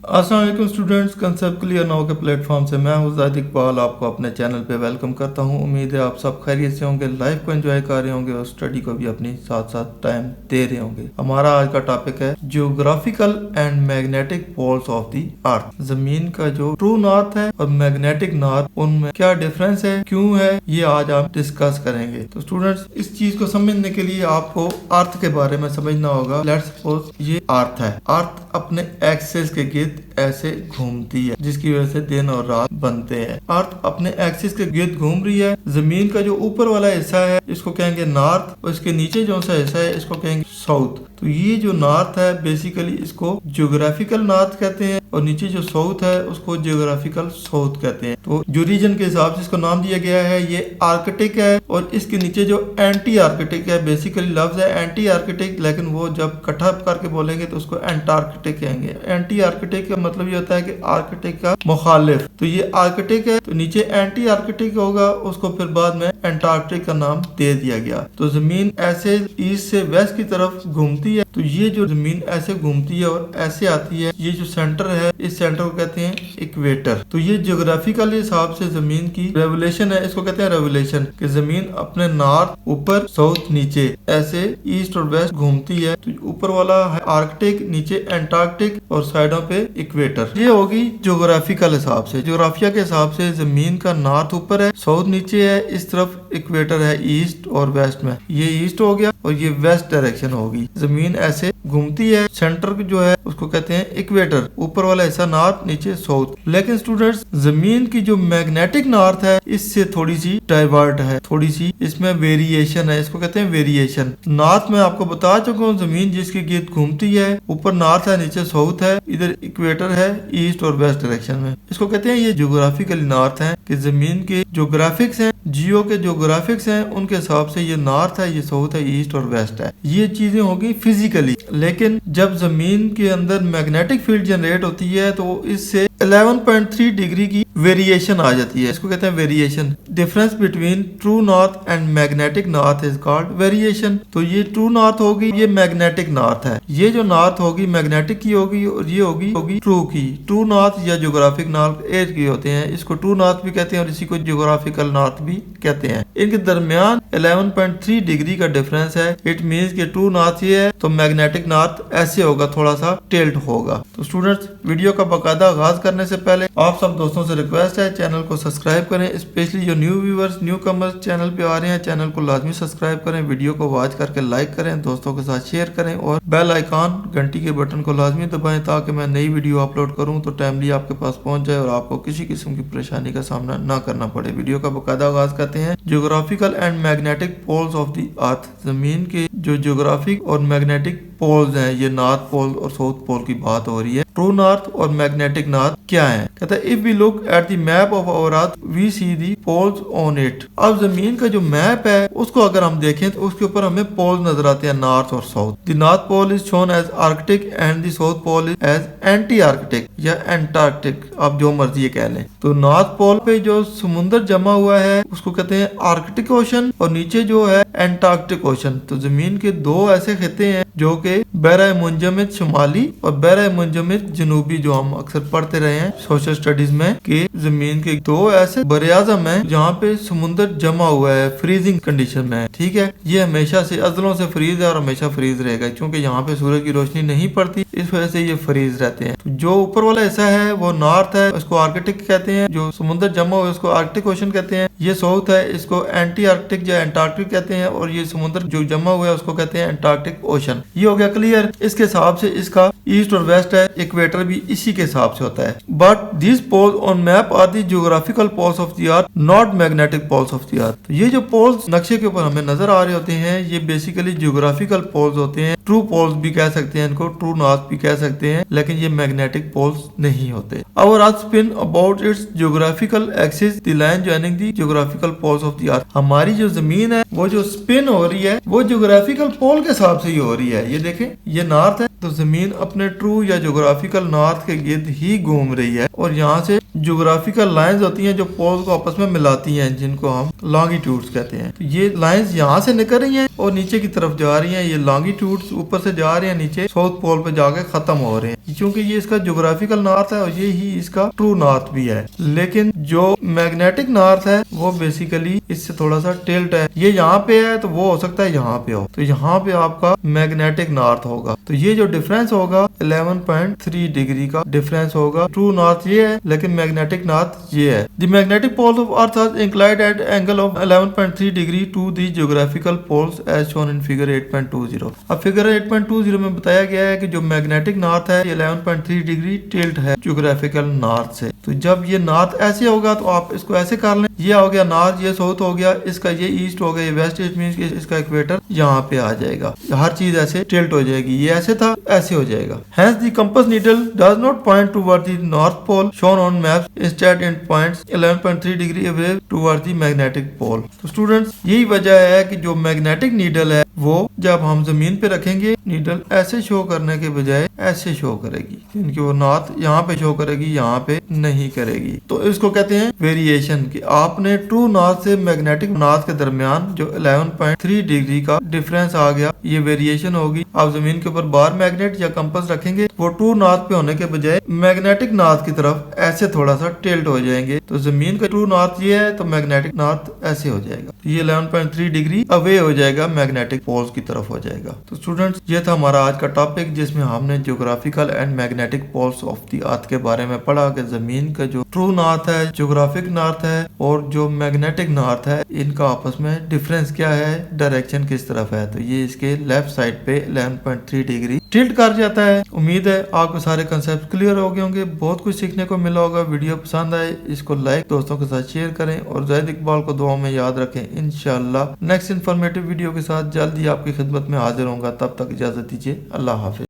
अस्सलाम वालेकुम students, concept clear now के प्लेटफॉर्म से मैं हूं ज़ाहिद इकबाल आपको अपने चैनल पे वेलकम करता हूं। उम्मीद है आप सब खैरियत से होंगे, लाइफ को एंजॉय कर रहे होंगे और स्टडी को भी अपनी साथ साथ टाइम दे रहे होंगे। हमारा आज का टॉपिक है geographical and magnetic poles of the earth. जमीन का जो ट्रू नॉर्थ है और मैग्नेटिक नॉर्थ, उनमें क्या डिफरेंस है, क्यों है, ये आज आप डिस्कस करेंगे। तो स्टूडेंट्स, इस चीज को समझने के लिए आपको अर्थ के बारे में समझना होगा। लेट्स सपोज ये अर्थ है। अर्थ अपने एक्सिस के गिर्द ऐसे घूमती है, जिसकी वजह से दिन और रात बनते हैं। अर्थ अपने एक्सिस के गिर्द घूम रही है। जमीन का जो ऊपर वाला हिस्सा है इसको कहेंगे नॉर्थ, और इसके नीचे जो सा हिस्सा है इसको कहेंगे साउथ। तो ये जो नॉर्थ है बेसिकली इसको जियोग्राफिकल नॉर्थ कहते हैं, और नीचे जो साउथ है उसको जियोग्राफिकल साउथ कहते हैं। तो जो रीजन के हिसाब से इसको नाम दिया गया है ये आर्कटिक है, और इसके नीचे जो एंटी आर्कटिक है, बेसिकली लफ्ज है एंटी आर्कटिक, लेकिन वो जब इकट्ठा करके बोलेंगे तो उसको एंटार्कटिक कहेंगे। एंटी आर्कटिक का मतलब ये होता है कि आर्कटिक का मुखालिफ। तो ये आर्कटिक है, तो नीचे एंटी आर्कटिक होगा, उसको फिर बाद में एंटार्कटिक का नाम दे दिया गया। तो जमीन ऐसे ईस्ट से वेस्ट की तरफ घूमती है। तो ये जो जमीन ऐसे घूमती है और ऐसे आती है, ये जो सेंटर है इस सेंटर को कहते हैं इक्वेटर। तो ये ज्योग्राफिकल हिसाब से जमीन की रेवोल्यूशन है, इसको कहते हैं रेवोल्यूशन, कि जमीन अपने नॉर्थ ऊपर साउथ नीचे ऐसे ईस्ट और वेस्ट घूमती है। तो ऊपर वाला है आर्कटिक, नीचे एंटार्कटिक और साइडों पे इक्वेटर। ये होगी ज्योग्राफिकल हिसाब से। ज्योग्राफिया के हिसाब से जमीन का नॉर्थ ऊपर है, साउथ नीचे है, इस तरफ इक्वेटर है ईस्ट और वेस्ट में। ये ईस्ट हो गया और ये वेस्ट डायरेक्शन होगी। जमीन ऐसे घूमती है, सेंटर जो है उसको कहते हैं इक्वेटर, ऊपर वाला हिस्सा नॉर्थ, नीचे साउथ। लेकिन स्टूडेंट्स, जमीन की जो मैग्नेटिक नॉर्थ है इससे थोड़ी सी डाइवर्ट है, थोड़ी सी इसमें वेरिएशन है, इसको कहते हैं वेरिएशन। नॉर्थ में आपको बता चुका हूँ, जमीन जिसके गिर्द घूमती है, ऊपर नॉर्थ है, नीचे साउथ है, इधर इक्वेटर है ईस्ट और वेस्ट डायरेक्शन में। इसको कहते हैं ये ज्योग्राफिकल नॉर्थ है, कि जमीन के ज्योग्राफिक्स हैं, जियो के ज्योग्राफिक्स हैं, उनके हिसाब से ये नॉर्थ है, ये साउथ है, ईस्ट और वेस्ट है। ये चीजें होगी फिजिकली। लेकिन जब जमीन के अंदर मैग्नेटिक फील्ड जनरेट होती है तो इससे 11.3 डिग्री की वेरिएशन आ जाती है, इसको कहते हैं variation. Difference between true north and magnetic north is called variation. तो ये ट्रू नॉर्थ होगी, ये मैग्नेटिक नॉर्थ है। ये जो नॉर्थ होगी मैग्नेटिक की होगी, और ये होगी ट्रू की। ट्रू नॉर्थ या ज्योग्राफिक नॉर्थ एक ही होते हैं, इसको ट्रू नॉर्थ भी कहते हैं और इसी को ज्योग्राफिकल नॉर्थ भी कहते हैं। इनके दरमियान 11.3 डिग्री का डिफरेंस है। इट मीन्स कि ट्रू नॉर्थ ये है तो मैग्नेटिक नॉर्थ ऐसे होगा, थोड़ा सा टिल्ट होगा। तो स्टूडेंट्स, वीडियो का बाकायदा आगाज करने से पहले आप सब दोस्तों से रिक्वेस्ट है चैनल को सब्सक्राइब करें। स्पेशली जो new viewers, new commerce channel पे आ रहे हैं, चैनल को लाजमी सब्सक्राइब करें, वीडियो को वॉच करके लाइक करें, दोस्तों के साथ शेयर करें, और बेल आइकॉन घंटी के बटन को लाजमी दबाएं ताकि मैं नई वीडियो अपलोड करूं तो टाइमली आपके पास पहुंच जाए और आपको किसी किस्म की परेशानी का सामना ना करना पड़े। वीडियो का बाकायदा आगाज करते हैं। Geographical and magnetic poles of the earth. जमीन के जो ज्योग्राफिक और मैग्नेटिक पोल्स हैं, ये नॉर्थ पोल और साउथ पोल की बात हो रही है। ट्रू नॉर्थ और मैग्नेटिक नॉर्थ क्या है? कहता है if we look at the map of our earth we see the poles on it. अब जमीन का जो मैप है उसको अगर हम देखें तो उसके ऊपर हमें पोल नजर आते हैं, नॉर्थ और south. The north pole is shown as Arctic and the south pole is as anti Arctic या एंटार्कटिक, आप जो मर्जी ये कह लें। तो नॉर्थ पोल पे जो समुद्र जमा हुआ है उसको कहते हैं आर्कटिक ओशन, और नीचे जो है एंटार्कटिक ओशन। तो जमीन के दो ऐसे खिते हैं जो कि बहरा मुंजमद शुमाली और बहरा मुंजमद जनूबी, जो हम अक्सर पढ़ते रहे हैं सोशल स्टडीज में, कि जमीन के दो ऐसे बरे-आज़म हैं जहाँ पे समुद्र जमा हुआ है, फ्रीजिंग कंडीशन में है। ठीक है, ये हमेशा से अज़लों से फ्रीज है और हमेशा फ्रीज रहेगा, क्योंकि यहाँ पे सूरज की रोशनी नहीं पड़ती, इस वजह से ये फ्रीज रहते हैं। तो जो ऊपर वाला हिस्सा है वो नॉर्थ है, उसको आर्कटिक कहते हैं। जो समुद्र जमा हुआ है उसको आर्कटिक ओशन कहते हैं। ये साउथ है, इसको एंटी आर्कटिक या एंटार्कटिक कहते हैं, और ये समुद्र जो जमा हुआ है उसको कहते हैं एंटार्कटिक ओशन। ये हो गया क्लियर। इसके हिसाब से इसका ईस्ट और वेस्ट है, इक्वेटर भी इसी के हिसाब से होता है। But this poles on map are the geographical poles of the earth, not magnetic poles of the earth. तो ये जो पोल्स नक्शे के ऊपर हमें नजर आ रहे होते हैं ये बेसिकली ज्योग्राफिकल पोल्स होते हैं। ट्रू पोल्स भी कह सकते हैं इनको, ट्रू नॉर्थ भी कह सकते हैं, लेकिन ये मैग्नेटिक पोल्स नहीं होते। Our earth spin about its geographical axis, the line joining the geographical poles of the earth. हमारी जो जमीन है वो जो स्पिन हो रही है वो ज्योग्राफिकल पोल के हिसाब से ही हो रही है। ये देखें, ये नॉर्थ है तो जमीन अपने ट्रू या ज्योग्राफिकल नॉर्थ के गिर्द ही घूम रही है, और यहाँ से ज्योग्राफिकल लाइंस होती हैं जो पोल्स को आपस में मिलाती हैं, जिनको हम लॉन्गिट्यूड्स कहते हैं। तो ये लाइंस यहाँ से निकल रही हैं और नीचे की तरफ जा रही हैं। ये लॉन्गिट्यूड्स ऊपर से जा रहे हैं, नीचे साउथ पोल पे जाके खत्म हो रहे हैं। क्योंकि ये इसका ज्योग्राफिकल नॉर्थ है और ये ही इसका ट्रू नॉर्थ भी है। लेकिन जो मैग्नेटिक नॉर्थ है वो बेसिकली इससे थोड़ा सा टिल्ट है। ये यहाँ पे है तो वो हो सकता है यहाँ पे हो, तो यहाँ पे आपका मैग्नेटिक नॉर्थ होगा। तो ये जो डिफरेंस होगा 11.3 डिग्री का डिफरेंस होगा। ट्रू नॉर्थ ये है लेकिन मैग्नेटिक नॉर्थ ये है। The magnetic poles of earth are inclined at angle of 11.3 degree to the geographical poles as shown in figure 8.20। अब फिगर 8.20 में बताया गया है कि जो मैग्नेटिक नॉर्थ है ये 11.3 डिग्री टिल्ट है ज्योग्राफिकल नॉर्थ से। तो जब ये नॉर्थ ऐसे होगा तो आप इसको ऐसे कर लें, ये हो गया नॉर्थ, ये साउथ हो गया, इसका ये ईस्ट हो गया, ये वेस्ट, इट मींस कि इसका इक्वेटर यहाँ पे आ जाएगा। हर चीज ऐसे टिल्ट हो जाएगी, ये ऐसे था ऐसे हो जाएगा। Hence the compass needle does not point toward the north pole shown on maps, instead it points 11.3 degree away toward the magnetic pole। तो स्टूडेंट्स यही वजह है कि जो मैग्नेटिक नीडल है वो जब हम जमीन पे रखेंगे नीडल ऐसे शो करने के बजाय ऐसे शो करेगी, क्योंकि वो नॉर्थ यहाँ पे शो करेगी, यहाँ पे नहीं करेगी। तो इसको कहते हैं वेरिएशन कि आपने ट्रू नॉर्थ से मैग्नेटिक नॉर्थ के दरमियान जो 11.3 डिग्री का डिफरेंस आ गया, ये वेरिएशन होगी। आप जमीन के ऊपर बार मैग्नेट या कंपास रखेंगे वो ट्रू नॉर्थ पे होने के बजाय मैग्नेटिक नॉर्थ की तरफ ऐसे थोड़ा सा टिल्ट हो जाएंगे। तो जमीन का ट्रू नॉर्थ ये है तो मैग्नेटिक नॉर्थ ऐसे हो जाएगा, ये 11.3 डिग्री अवे हो जाएगा, मैग्नेटिक पोल्स की तरफ हो जाएगा। तो स्टूडेंट्स ये था हमारा आज का टॉपिक जिसमें हमने geographical and magnetic poles of the earth के बारे में पढ़ा कि जमीन का जो ट्रू नॉर्थ है, ज्योग्राफिक नॉर्थ है और जो मैग्नेटिक नॉर्थ है, इनका आपस में डिफरेंस क्या है, डायरेक्शन किस तरफ है। तो ये इसके लेफ्ट साइड पे 11.3 डिग्री टिल्ट कर जाता है। उम्मीद है आपको सारे कंसेप्ट क्लियर हो गए होंगे, बहुत कुछ सीखने को मिला होगा। वीडियो पसंद आए इसको लाइक दोस्तों के साथ शेयर करें और ज़ाहिद इकबाल को दुआ में याद रखें। इंशाल्लाह नेक्स्ट इन्फॉर्मेटिव वीडियो के साथ जल्द ही आपकी खिदमत में हाजिर होऊंगा। तब तक इजाजत दीजिए, अल्लाह हाफिज।